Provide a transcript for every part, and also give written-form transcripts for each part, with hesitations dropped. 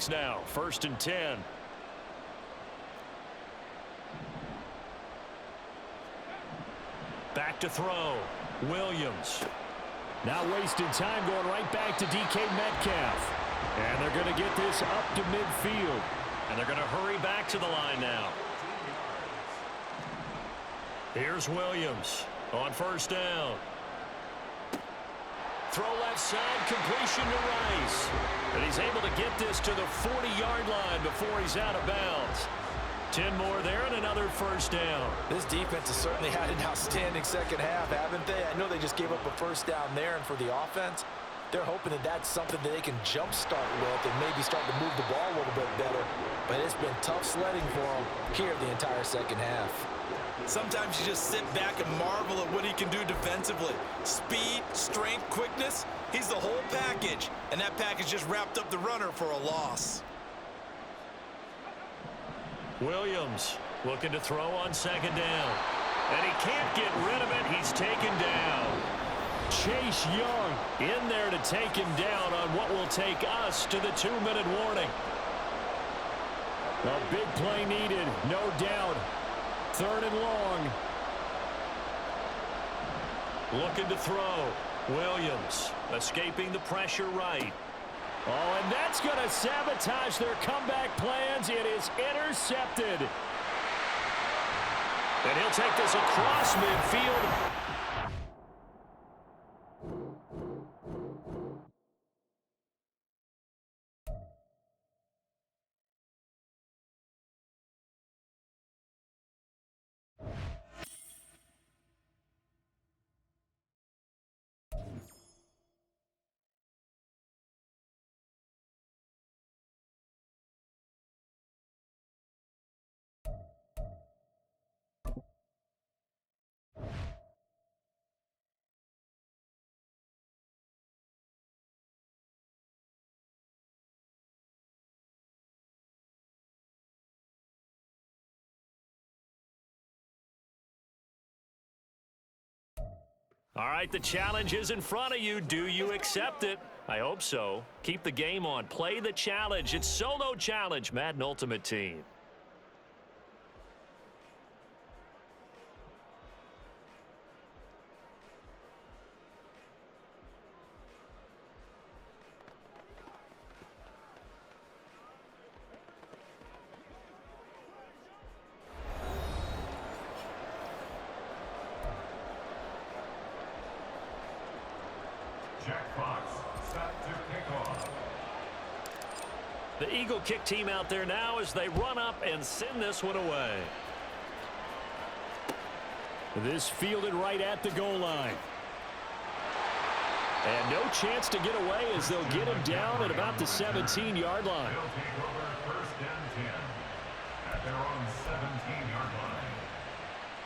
sticks now. 1st and 10. Back to throw. Williams. Now wasted time going right back to DK Metcalf. And they're going to get this up to midfield. And they're going to hurry back to the line now. Here's Williams on 1st down. Throw left side, completion to Rice. And he's able to get this to the 40-yard line before he's out of bounds. 10 more there and another 1st down. This defense has certainly had an outstanding second half, haven't they? I know they just gave up a 1st down there, and for the offense, they're hoping that that's something that they can jumpstart with and maybe start to move the ball a little bit better. But it's been tough sledding for them here the entire second half. Sometimes you just sit back and marvel at what he can do defensively. Speed, strength, quickness, he's the whole package. And that package just wrapped up the runner for a loss. Williams looking to throw on 2nd down. And he can't get rid of it. He's taken down. Chase Young in there to take him down on what will take us to the 2-minute warning. A big play needed, no doubt. 3rd and long. Looking to throw. Williams escaping the pressure right. Oh, and that's going to sabotage their comeback plans. It is intercepted. And he'll take this across midfield. All right, the challenge is in front of you. Do you accept it? I hope so. Keep the game on. Play the challenge. It's solo challenge, Madden Ultimate Team. The Eagle kick team out there now as they run up and send this one away. This fielded right at the goal line. And no chance to get away as they'll get him down at about the 17-yard line. They'll take over 1st and 10 at their own 17-yard line.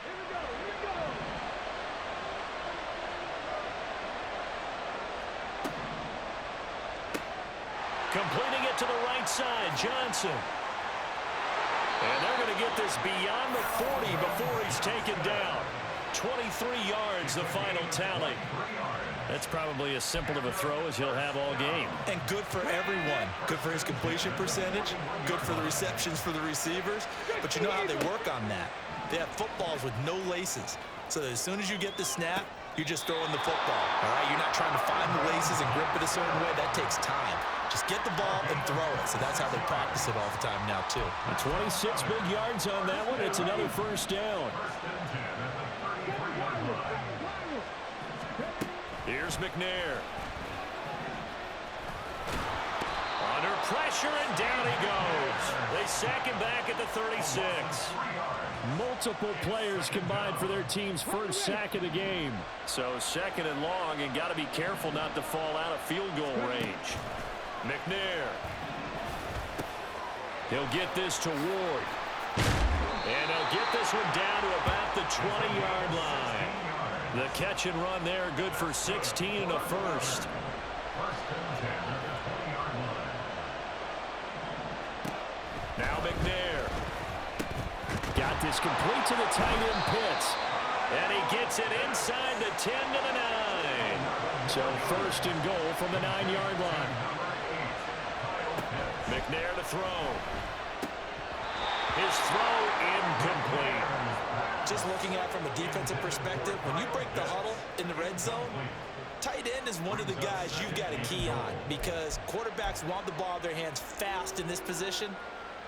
Here we go, here we go. Completing it to the right side, Johnson. And they're going to get this beyond the 40 before he's taken down. 23 yards, the final tally. That's probably as simple of a throw as he'll have all game. And good for everyone. Good for his completion percentage. Good for the receptions for the receivers. But you know how they work on that. They have footballs with no laces. So that as soon as you get the snap, you're just throwing the football. All right, you're not trying to find the laces and grip it a certain way. That takes time. Just get the ball and throw it. So that's how they practice it all the time now, too. 26 big yards on that one. It's another 1st down. Here's McNair. Under pressure, and down he goes. They sack him back at the 36. Multiple players combined for their team's first sack of the game. So 2nd and long, and got to be careful not to fall out of field goal range. McNair. He'll get this to Ward. And he'll get this one down to about the 20-yard line. The catch and run there, good for 16 and a first. Now McNair. Got this complete to the tight end Pitts. And he gets it inside the 10 to the 9. So 1st and goal from the 9-yard line. McNair to throw. His throw incomplete. Just looking at it from a defensive perspective, when you break the huddle in the red zone, tight end is one of the guys you've got to key on because quarterbacks want the ball in their hands fast in this position,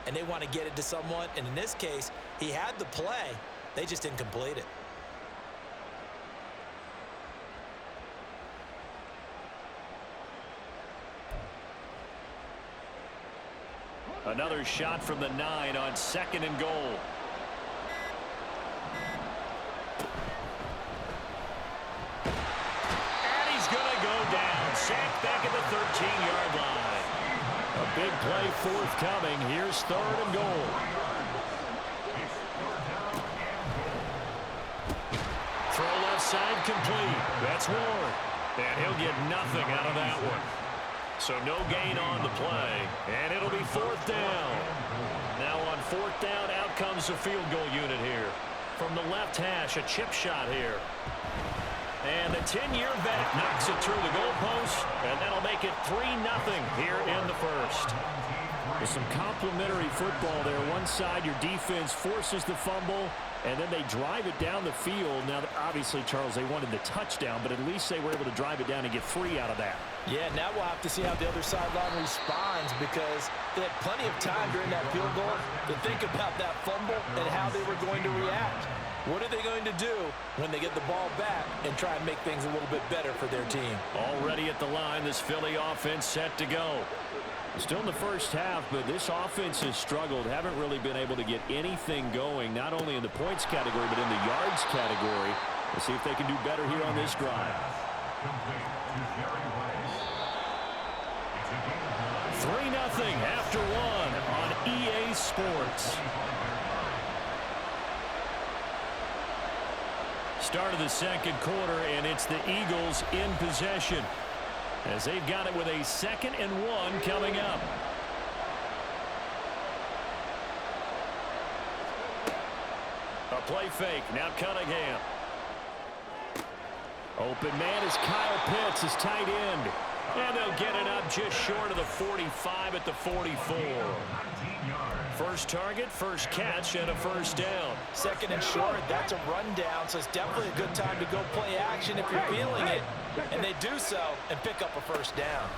and they want to get it to someone. And in this case, he had the play. They just didn't complete it. Another shot from the 9 on 2nd and goal. And he's going to go down. Sacked back at the 13-yard line. A big play forthcoming. Here's 3rd and goal. Throw left side complete. That's Ward. And he'll get nothing out of that one. So no gain on the play, and it'll be 4th down. Now on 4th down, out comes the field goal unit here. From the left hash, a chip shot here. And the 10-year vet knocks it through the goalpost, and that'll make it 3-0 here in the first. With some complimentary football there. One side, your defense forces the fumble, and then they drive it down the field. Now, obviously, Charles, they wanted the touchdown, but at least they were able to drive it down and get 3 out of that. Yeah, now we'll have to see how the other sideline responds because they had plenty of time during that field goal to think about that fumble and how they were going to react. What are they going to do when they get the ball back and try and make things a little bit better for their team? Already at the line, this Philly offense set to go. Still in the first half, but this offense has struggled. Haven't really been able to get anything going, not only in the points category, but in the yards category. Let's see if they can do better here on this drive. 3-0 after 1 on EA Sports. Start of the second quarter, and it's the Eagles in possession as they've got it with a 2nd and 1 coming up. A play fake. Now Cunningham. Open man is Kyle Pitts, his tight end. And they'll get it up just short of the 45 at the 44. First target, first catch, and a 1st down. 2nd and short, that's a rundown, so it's definitely a good time to go play action if you're feeling it. And they do so and pick up a 1st down.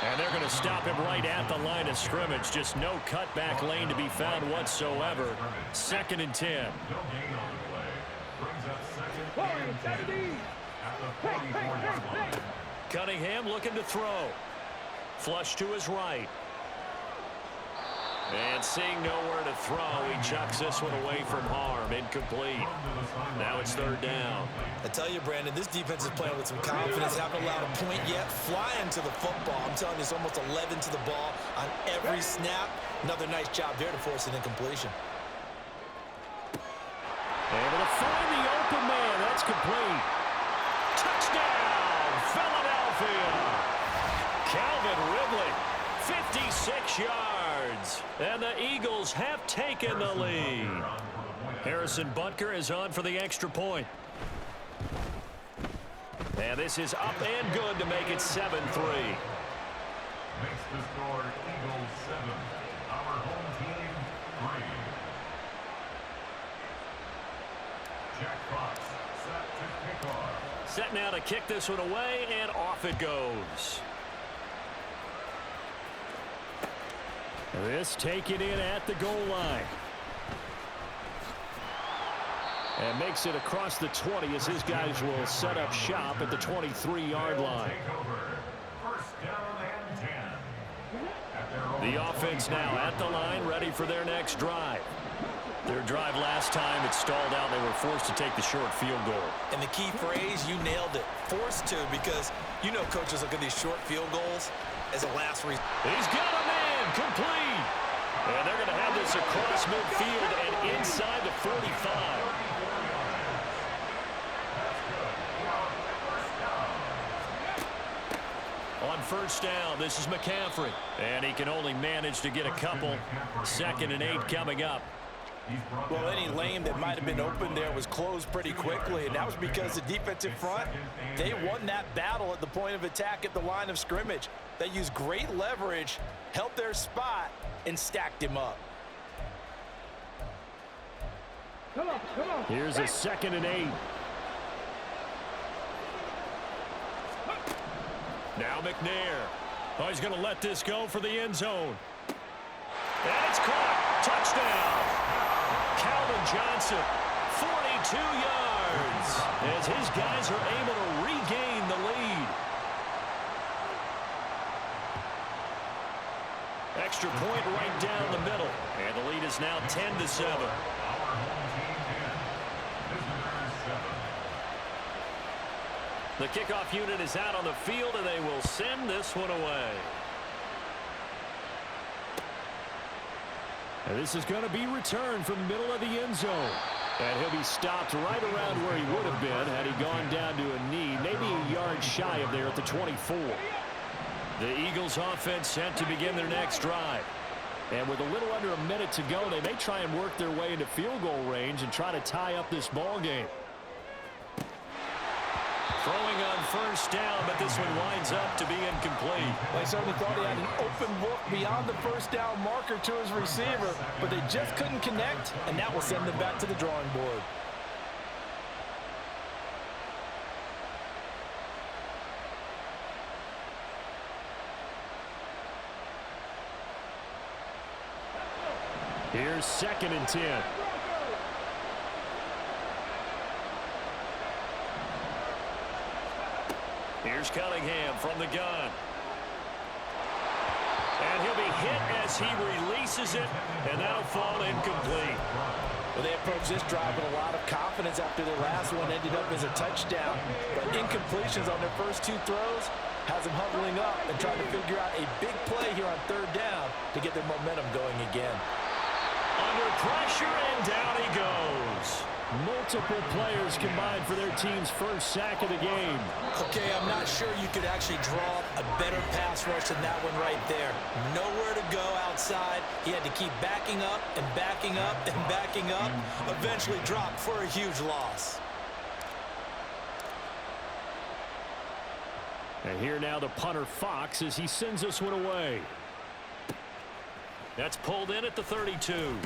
And they're going to stop him right at the line of scrimmage. Just no cutback lane to be found whatsoever. 2nd and 10. Cunningham looking to throw. Flush to his right. And seeing nowhere to throw, he chucks this one away from harm. Incomplete. Now it's 3rd down. I tell you, Brandon, this defense is playing with some confidence. Haven't allowed a point yet. Flying to the football. I'm telling you, it's almost 11 to the ball on every snap. Another nice job there to force an incompletion. Able to find the open man. That's complete. Touchdown, Philadelphia. Calvin Ridley, 56 yards. And the Eagles have taken the lead. Harrison Butker is on for the extra point. And this is up and good to make it 7-3. Makes the score Eagles 7, our home team 3. Jack Fox set to kick off. Set now to kick this one away, and off it goes. This taken in at the goal line. And makes it across the 20 as his guys will set up shop at the 23-yard line. The offense now at the line, ready for their next drive. Their drive last time, it stalled out. They were forced to take the short field goal. And the key phrase, you nailed it. Forced to, because you know coaches look at these short field goals as a last resort. He's got a man, complete. And they're going to have this across midfield and inside the 45. On 1st down, this is McCaffrey. And he can only manage to get a couple. 2nd and 8 coming up. Well, any lane that might have been open there was closed pretty quickly, and that was because the defensive front, they won that battle at the point of attack at the line of scrimmage. They used great leverage, held their spot, and stacked him up. Here's a 2nd and 8. Now McNair. Oh, he's going to let this go for the end zone. And it's caught. Touchdown. Calvin Johnson, 42 yards, as his guys are able to regain the lead. Extra point right down the middle. And the lead is now 10-7. The kickoff unit is out on the field, and they will send this one away. And this is going to be returned from the middle of the end zone. And he'll be stopped right around where he would have been had he gone down to a knee, maybe a yard shy of there at the 24. The Eagles offense set to begin their next drive. And with a little under a minute to go, they may try and work their way into field goal range and try to tie up this ball game. Throwing on first down, but this one winds up to be incomplete. They certainly thought he had an open look beyond the first down marker to his receiver, but they just couldn't connect, and that will send them back to the drawing board. Here's 2nd and 10. Here's Cunningham from the gun. And he'll be hit as he releases it, and that'll fall incomplete. Well, they approached this drive with a lot of confidence after their last one ended up as a touchdown. But incompletions on their first 2 throws has them huddling up and trying to figure out a big play here on 3rd down to get their momentum going again. Under pressure, and down he goes. Multiple players combined for their team's first sack of the game. Okay, I'm not sure you could actually draw up a better pass rush than that one right there. Nowhere to go outside. He had to keep backing up and backing up and backing up. Eventually dropped for a huge loss. And here now the punter Fox as he sends this one away. That's pulled in at the 32.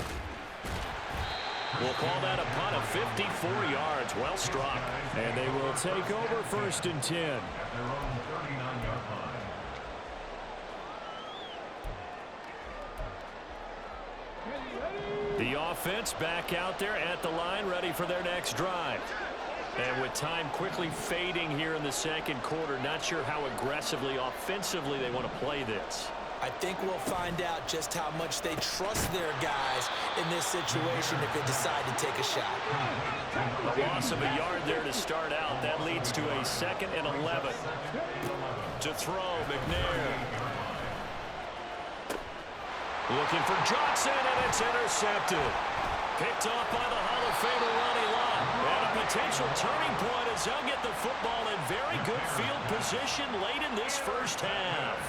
We'll call that a punt of 54 yards. Well struck. And they will take over 1st and 10. At their own 39-yard line. The offense back out there at the line, ready for their next drive. And with time quickly fading here in the 2nd quarter, not sure how aggressively, offensively they want to play this. I think we'll find out just how much they trust their guys in this situation if they decide to take a shot. A loss of a yard there to start out. That leads to a 2nd and 11. To throw, McNair. Looking for Johnson, and it's intercepted. Picked off by the Hall of Famer Ronnie Lott. And a potential turning point as they'll get the football in very good field position late in this first half.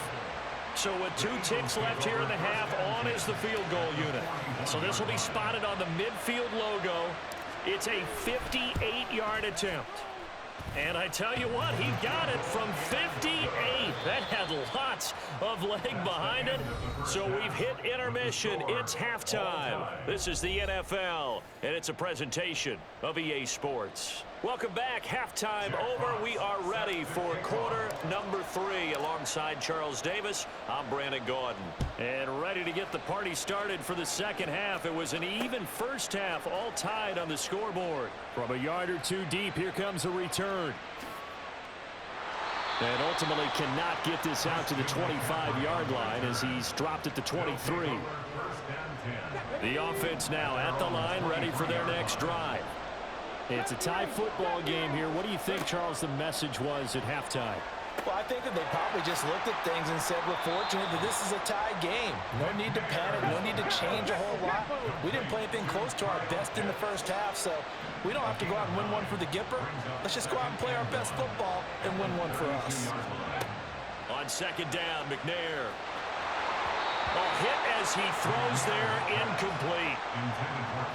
So with 2 ticks left here in the half, on is the field goal unit. So this will be spotted on the midfield logo. It's a 58-yard attempt. And I tell you what, he got it from 58. That had lots of leg behind it. So we've hit intermission. It's halftime. This is the NFL, and it's a presentation of EA Sports. Welcome back. Halftime over. We are ready for quarter number 3. Alongside Charles Davis, I'm Brandon Gordon. And ready to get the party started for the 2nd half. It was an even first half, all tied on the scoreboard. From a yard or 2 deep, here comes a return. And ultimately cannot get this out to the 25-yard line as he's dropped at the 23. The offense now at the line, ready for their next drive. It's a tie football game here. What do you think, Charles, the message was at halftime? Well, I think that they probably just looked at things and said, we're fortunate that this is a tie game. No need to panic. No need to change a whole lot. We didn't play anything close to our best in the first half, so we don't have to go out and win one for the Gipper. Let's just go out and play our best football and win one for us. On 2nd down, McNair. Oh, hit hit as he throws there incomplete.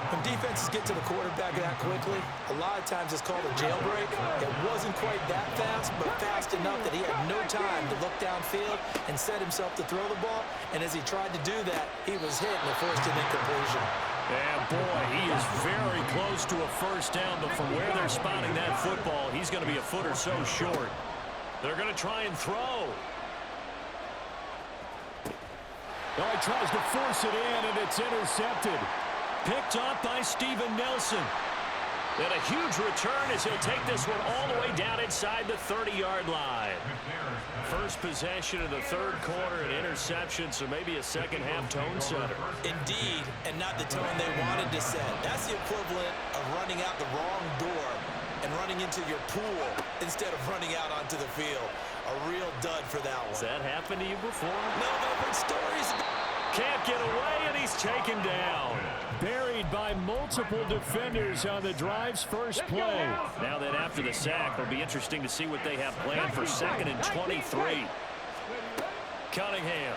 When defenses get to the quarterback that quickly, a lot of times it's called a jailbreak. It wasn't quite that fast, but fast enough that he had no time to look downfield and set himself to throw the ball. And as he tried to do that, he was hit and forced an incompletion. And boy, he is very close to a first down, but from where they're spotting that football, he's going to be a foot or so short. They're going to try and throw. Oh, he tries to force it in, and it's intercepted. Picked off by Steven Nelson. And a huge return as he'll take this one all the way down inside the 30-yard line. First possession of the third quarter, an interception, so maybe a second-half tone setter. Indeed, and not the tone they wanted to set. That's the equivalent of running out the wrong door and running into your pool instead of running out onto the field. A real dud for that one. Has that happened to you before? No, I've heard stories. Can't get away, and he's taken down. Buried by multiple defenders on the drive's first play. Now that after the sack, it'll be interesting to see what they have planned for 2nd and 23. Cunningham.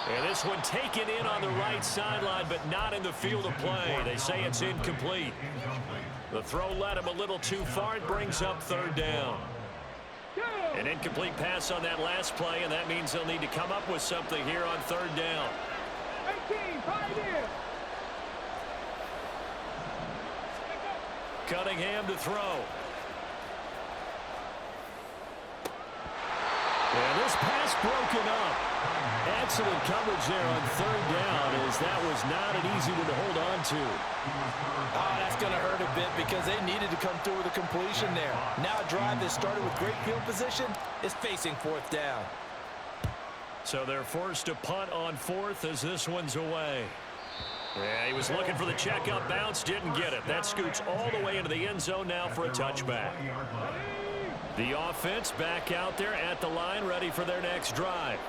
And this one taken in on the right sideline, but not in the field of play. They say it's incomplete. The throw led him a little too far. It brings up 3rd down. An incomplete pass on that last play, and that means they'll need to come up with something here on 3rd down. Cunningham to throw. And this pass broken up. Excellent coverage there on 3rd down, as that was not an easy one to hold on to. Oh, that's going to hurt a bit because they needed to come through with a completion there. Now a drive that started with great field position is facing 4th down. So they're forced to punt on 4th as this one's away. Yeah, he was looking for the check-up bounce, didn't get it. That scoots all the way into the end zone now for a touchback. The offense back out there at the line, ready for their next drive.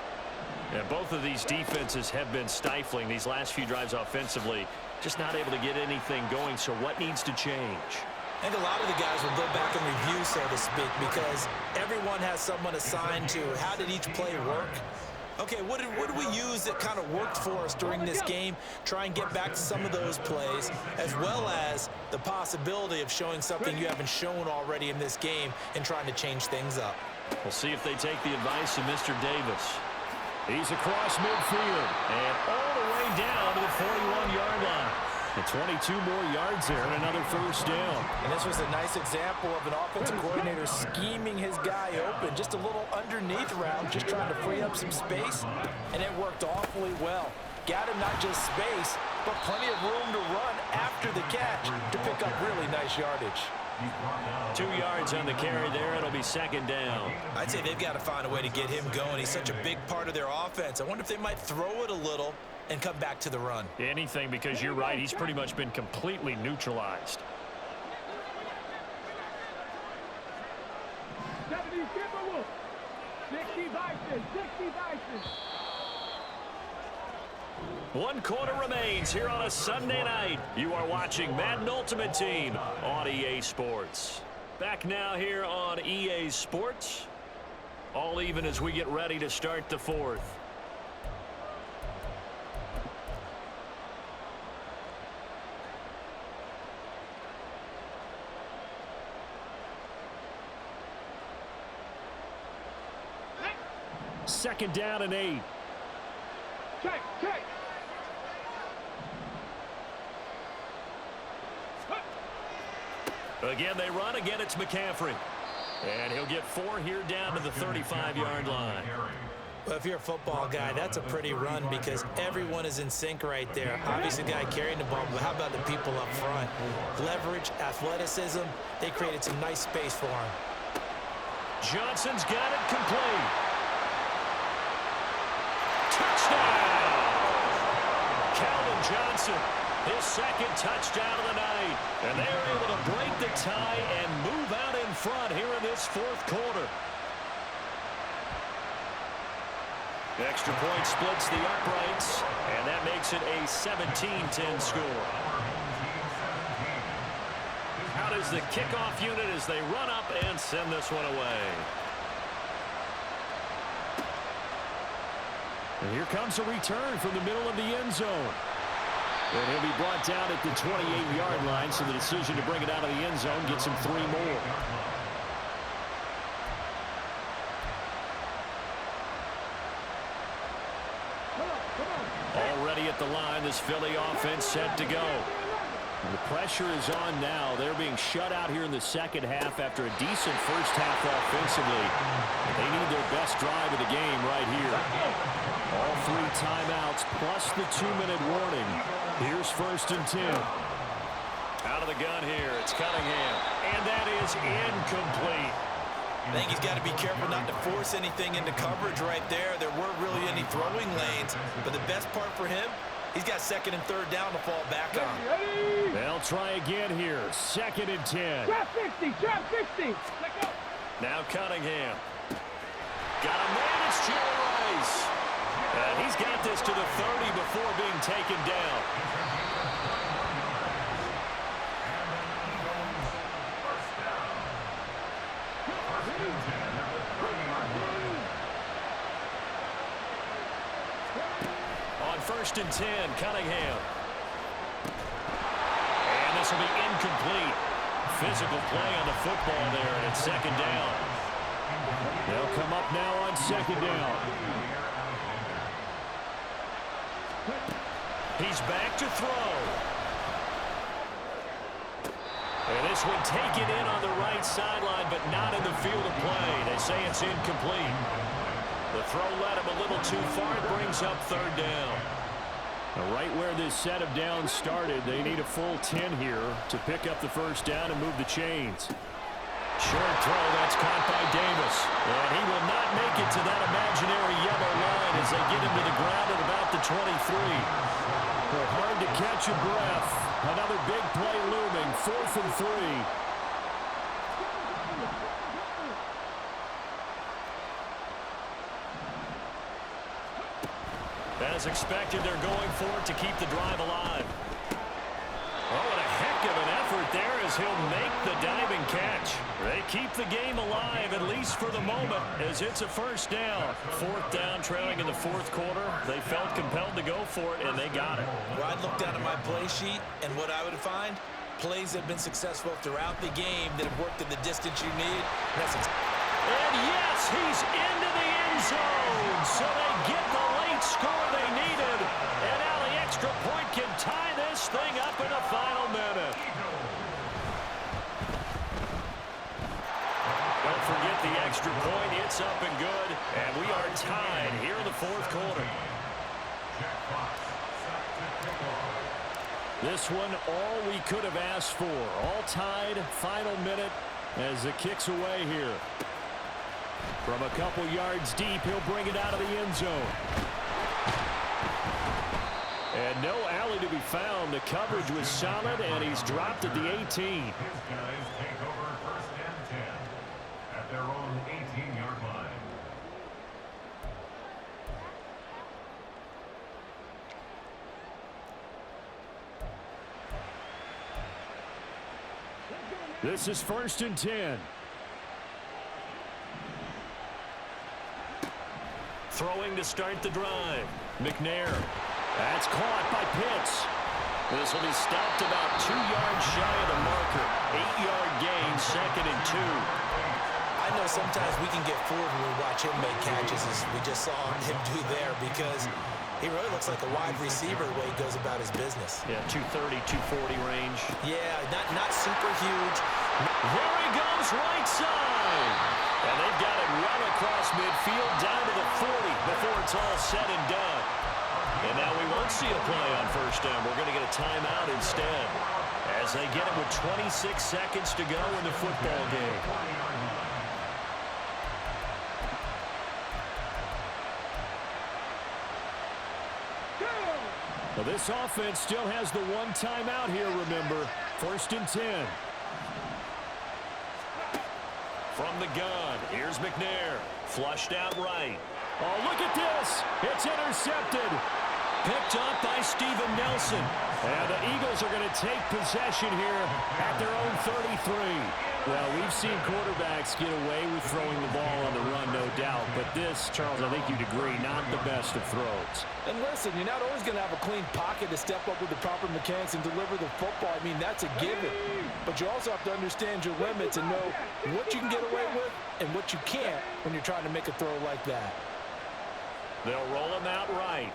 And both of these defenses have been stifling these last few drives offensively. Just not able to get anything going, so what needs to change? I think a lot of the guys will go back and review, so to speak, because everyone has someone assigned to how did each play work. Okay, what did we use that kind of worked for us during this game? Try and get back to some of those plays, as well as the possibility of showing something you haven't shown already in this game and trying to change things up. We'll see if they take the advice of Mr. Davis. He's across midfield and all the way down to the 41-yard line. And 22 more yards there and another first down. And this was a nice example of an offensive coordinator scheming his guy open. Just a little underneath route, just trying to free up some space. And it worked awfully well. Got him not just space, but plenty of room to run after the catch to pick up really nice yardage. 2 yards on the carry there. It'll be 2nd down. I'd say they've got to find a way to get him going. He's such a big part of their offense. I wonder if they might throw it a little and come back to the run. Anything, because you're right. He's pretty much been completely neutralized. One quarter remains here on a Sunday night. You are watching Madden Ultimate Team on EA Sports. Back now here on EA Sports. All even as we get ready to start the 4th. Second down and 8. Check. Again, they run. Again, it's McCaffrey. And he'll get 4 here down to the 35-yard line. Well, if you're a football guy, that's a pretty run because everyone is in sync right there. Obviously, the guy carrying the ball, but how about the people up front? Leverage, athleticism, they created some nice space for him. Johnson's got it complete. Touchdown! Calvin Johnson, his 2nd touchdown of the night. And they are able to break the tie and move out in front here in this 4th quarter. The extra point splits the uprights, and that makes it a 17-10 score. How does the kickoff unit as they run up and send this one away? And here comes a return from the middle of the end zone. And he'll be brought down at the 28-yard line, so the decision to bring it out of the end zone gets him 3 more. Already at the line, this Philly offense set to go. And the pressure is on now. They're being shut out here in the second half after a decent first half offensively. They need their best drive of the game right here. All 3 timeouts plus the 2-minute warning. Here's 1st and 10. Out of the gun here, it's Cunningham. And that is incomplete. I think he's got to be careful not to force anything into coverage right there. There weren't really any throwing lanes. But the best part for him, he's got 2nd and 3rd down to fall back on. They'll try again here. 2nd and 10. Trap 60, trap 60. Let go. Now Cunningham. Got a man, it's Jerry Rice. And he's got this to the 30 before being taken down. On 1st and 10, Cunningham. And this will be incomplete. Physical play on the football there, and it's 2nd down. They'll come up now on 2nd down. He's back to throw. And this one taken in on the right sideline, but not in the field of play. They say it's incomplete. The throw led him a little too far. It brings up 3rd down. Right where this set of downs started, they need a full 10 here to pick up the 1st down and move the chains. Short throw, that's caught by Davis. And he will not make it to that imaginary yellow line as they get him to the ground at about the 23. Well, hard to catch your breath. Another big play looming, 4th and 3. As expected, they're going for it to keep the drive alive. Oh, and a heck of an effort there as he'll make the diving catch. They keep the game alive, at least for the moment, as it's a 1st down. 4th down, trailing in the 4th quarter. They felt compelled to go for it, and they got it. Well, I'd look down at my play sheet, and what I would find, plays have been successful throughout the game that have worked in the distance you need. And yes, he's into the end zone, so they get the late score they needed. And now the extra point can tie this thing up in the final minute. Don't forget the extra point. It's up and good. And we are tied here in the 4th quarter. This one, all we could have asked for. All tied, final minute as it kicks away here. From a couple yards deep, he'll bring it out of the end zone. And no alley to be found. The coverage was solid, and he's dropped at the 18. His guys take over 1st and 10 at their own 18-yard line. This is 1st and 10. Throwing to start the drive. McNair. That's caught by Pitts. This will be stopped about 2 yards shy of the marker. 8-yard gain, 2nd and 2. I know sometimes we can get fooled when we watch him make catches, as we just saw him do there, because he really looks like a wide receiver the way he goes about his business. Yeah, 230, 240 range. Yeah, not super huge. There he goes, right side. And they've got it well across midfield, down to the 40 before it's all said and done. And now we won't see a play on 1st down. We're going to get a timeout instead as they get it with 26 seconds to go in the football game. Well, this offense still has the 1 timeout here, remember. 1st and 10. From the gun, here's McNair. Flushed out right. Oh, look at this. It's intercepted. Picked up by Steven Nelson. And the Eagles are going to take possession here at their own 33. Well, we've seen quarterbacks get away with throwing the ball on the run, no doubt. But this, Charles, I think you'd agree, not the best of throws. And listen, you're not always going to have a clean pocket to step up with the proper mechanics and deliver the football. I mean, that's a given. But you also have to understand your limits and know what you can get away with and what you can't when you're trying to make a throw like that. They'll roll him out right.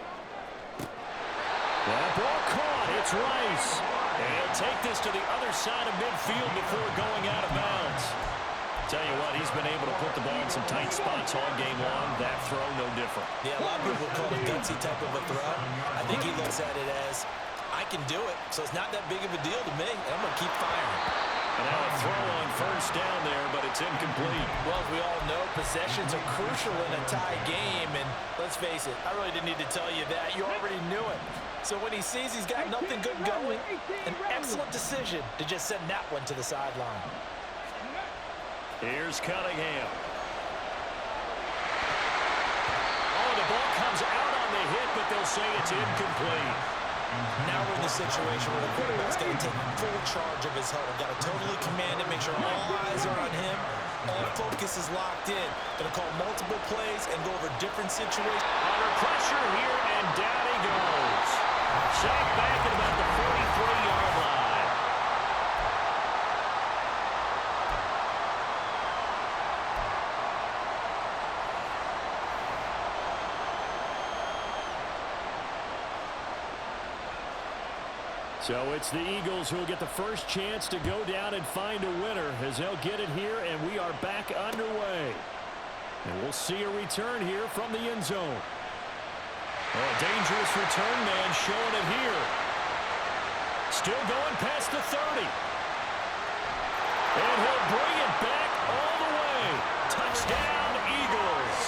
That ball caught. It's Rice. And he'll take this to the other side of midfield before going out of bounds. Tell you what, he's been able to put the ball in some tight spots all game long. That throw, no different. Yeah, a lot of people call it a gutsy type of a throw. I think he looks at it as, I can do it, so it's not that big of a deal to me, and I'm going to keep firing. And now a throw on first down there, but it's incomplete. Well, as we all know, possessions are crucial in a tie game. And let's face it, I really didn't need to tell you that. You already knew it. So when he sees he's got nothing good going, an excellent decision to just send that one to the sideline. Here's Cunningham. Oh, the ball comes out on the hit, but they'll say it's incomplete. Now we're in the situation where the quarterback's got to take full charge of his huddle. Got to totally command it, make sure all eyes are on him. All focus is locked in. Going to call multiple plays and go over different situations. Under pressure here, and down he goes. Sacked back at about the 43-yard line. So it's the Eagles who will get the first chance to go down and find a winner as they'll get it here, and we are back underway. And we'll see a return here from the end zone. Oh, a dangerous return man showing it here. Still going past the 30. And he'll bring it back all the way. Touchdown, Eagles.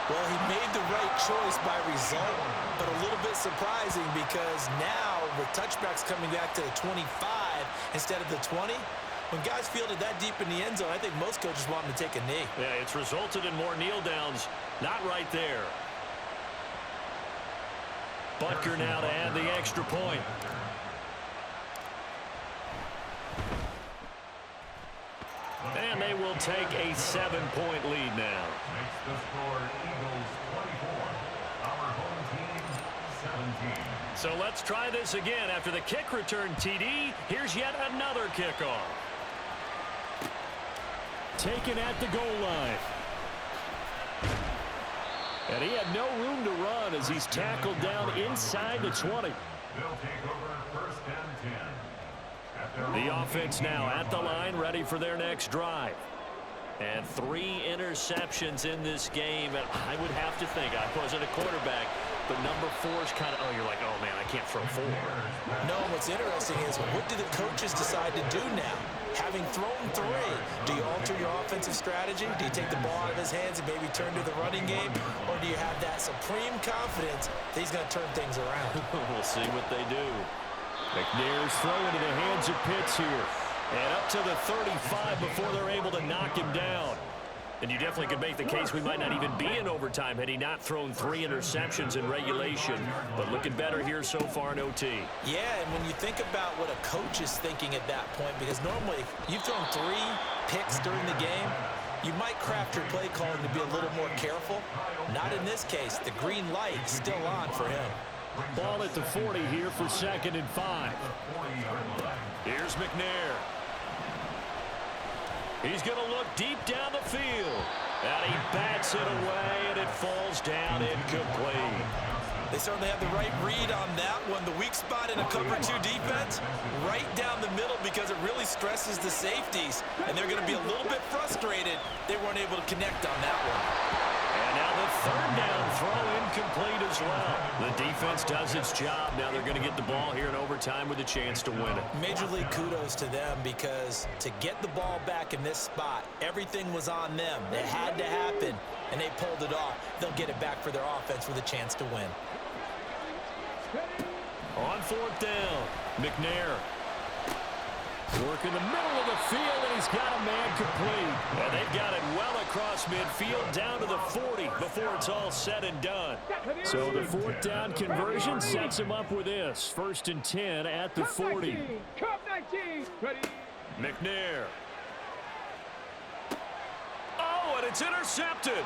Well, he made the right choice by result, but a little bit surprising because now with touchbacks coming back to the 25 instead of the 20, when guys fielded that deep in the end zone, I think most coaches want them to take a knee. Yeah, it's resulted in more kneel downs. Not right there. Butker now to add the extra point. And they will take a 7-point lead now. Makes the score Eagles 24. Our home team 17. So let's try this again. After the kick return TD, here's yet another kickoff. Taken at the goal line. And he had no room to run as he's tackled down inside the 20. They'll take over first and 10. The offense now at the line, ready for their next drive. And 3 interceptions in this game. And I would have to think, I wasn't a quarterback, but number 4 is kind of, oh, you're like, oh, man, I can't throw 4. No, what's interesting is what do the coaches decide to do now? Having thrown 3, do you alter your offensive strategy? Do you take the ball out of his hands and maybe turn to the running game? Or do you have that supreme confidence that he's going to turn things around? We'll see what they do. McNair's throw into the hands of Pitts here. And up to the 35 before they're able to knock him down. And you definitely could make the case we might not even be in overtime had he not thrown 3 interceptions in regulation. But looking better here so far in OT. Yeah, and when you think about what a coach is thinking at that point, because normally you've thrown 3 picks during the game, you might craft your play calling to be a little more careful. Not in this case. The green light is still on for him. Ball at the 40 here for 2nd and 5. Here's McNair. He's going to look deep down the field. And he bats it away, and it falls down incomplete. They certainly have the right read on that one. The weak spot in a cover 2 defense, right down the middle because it really stresses the safeties. And they're going to be a little bit frustrated they weren't able to connect on that one. And now the 3rd down throw incomplete as well. The defense does its job. Now they're going to get the ball here in overtime with a chance to win it. Major league kudos to them because to get the ball back in this spot, everything was on them. It had to happen, and they pulled it off. They'll get it back for their offense with a chance to win. On 4th down, McNair. Work in the middle of the field, and he's got a man complete. And they've got it well across midfield down to the 40 before it's all said and done. So the 4th down conversion sets him up with this. 1st and 10 at the 40. Cup 19. Ready. McNair. Oh, and it's intercepted.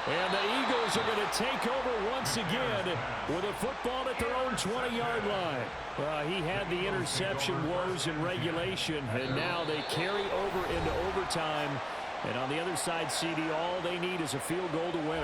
And the Eagles are going to take over once again with a football at their own 20-yard line. He had the interception woes in regulation, and now they carry over into overtime. And on the other side, CD, all they need is a field goal to win.